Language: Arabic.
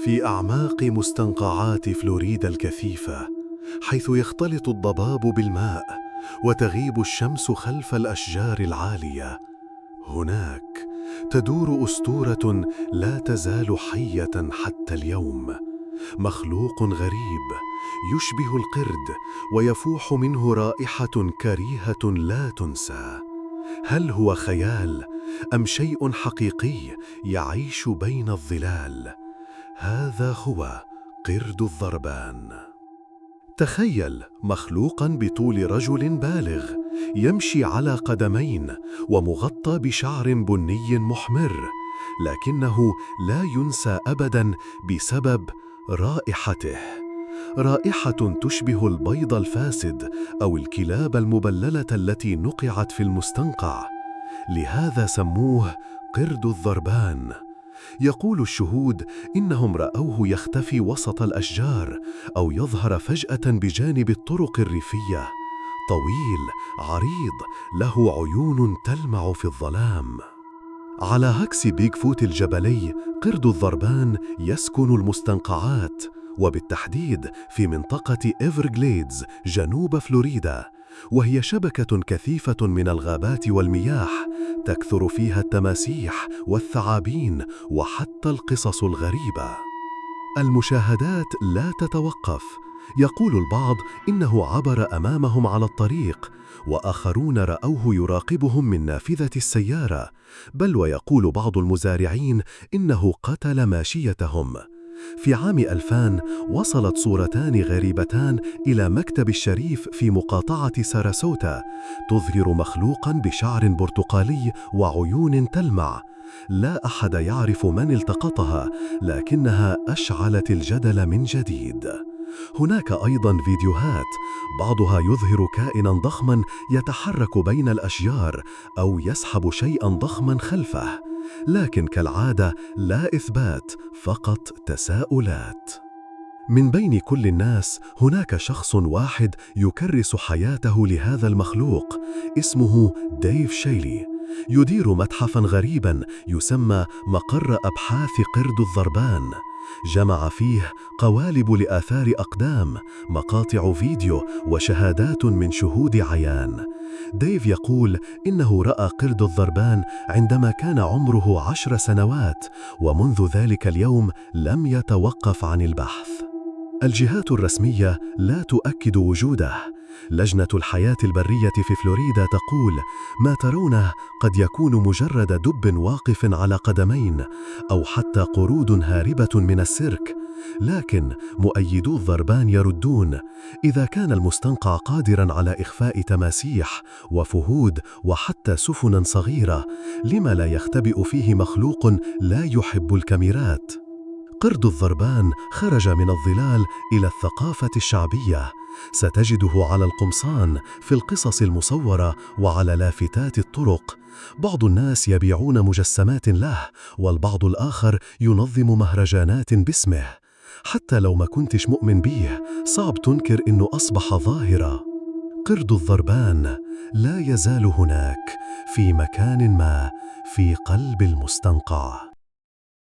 في أعماق مستنقعات فلوريدا الكثيفة، حيث يختلط الضباب بالماء وتغيب الشمس خلف الأشجار العالية، هناك تدور أسطورة لا تزال حية حتى اليوم. مخلوق غريب يشبه القرد ويفوح منه رائحة كريهة لا تنسى. هل هو خيال أم شيء حقيقي يعيش بين الظلال؟ هذا هو قرد الضربان. تخيل مخلوقاً بطول رجل بالغ، يمشي على قدمين ومغطى بشعر بني محمر، لكنه لا ينسى أبداً بسبب رائحته. رائحة تشبه البيض الفاسد أو الكلاب المبللة التي نقعت في المستنقع، لهذا سموه قرد الضربان. يقول الشهود إنهم رأوه يختفي وسط الأشجار أو يظهر فجأة بجانب الطرق الريفية، طويل عريض له عيون تلمع في الظلام. على عكس بيغ فوت الجبلي، قرد الضربان يسكن المستنقعات، وبالتحديد في منطقة إيفرغليدز جنوب فلوريدا، وهي شبكة كثيفة من الغابات والمياه تكثر فيها التماسيح والثعابين وحتى القصص الغريبة. المشاهدات لا تتوقف، يقول البعض إنه عبر أمامهم على الطريق، وآخرون رأوه يراقبهم من نافذة السيارة، بل ويقول بعض المزارعين إنه قتل ماشيتهم. في عام 2000 وصلت صورتان غريبتان إلى مكتب الشريف في مقاطعة ساراسوتا، تظهر مخلوقاً بشعر برتقالي وعيون تلمع. لا أحد يعرف من التقطها، لكنها أشعلت الجدل من جديد. هناك أيضاً فيديوهات، بعضها يظهر كائناً ضخماً يتحرك بين الأشجار أو يسحب شيئاً ضخماً خلفه، لكن كالعادة لا إثبات، فقط تساؤلات. من بين كل الناس هناك شخص واحد يكرس حياته لهذا المخلوق، اسمه ديف شيلي. يدير متحفاً غريباً يسمى مقر أبحاث قرد الضربان، جمع فيه قوالب لآثار أقدام، مقاطع فيديو وشهادات من شهود عيان. ديف يقول إنه رأى قرد الضربان عندما كان عمره 10 سنوات، ومنذ ذلك اليوم لم يتوقف عن البحث. الجهات الرسمية لا تؤكد وجوده. لجنة الحياة البرية في فلوريدا تقول: ما ترونه قد يكون مجرد دب واقف على قدمين، أو حتى قرود هاربة من السيرك. لكن مؤيدو الضربان يردون: إذا كان المستنقع قادراً على إخفاء تماسيح وفهود وحتى سفناً صغيرة، لما لا يختبئ فيه مخلوق لا يحب الكاميرات؟ قرد الضربان خرج من الظلال إلى الثقافة الشعبية، ستجده على القمصان، في القصص المصورة وعلى لافتات الطرق. بعض الناس يبيعون مجسمات له، والبعض الآخر ينظم مهرجانات باسمه. حتى لو ما كنتش مؤمن بيه، صعب تنكر إنه أصبح ظاهرة. قرد الضربان لا يزال هناك، في مكان ما في قلب المستنقع.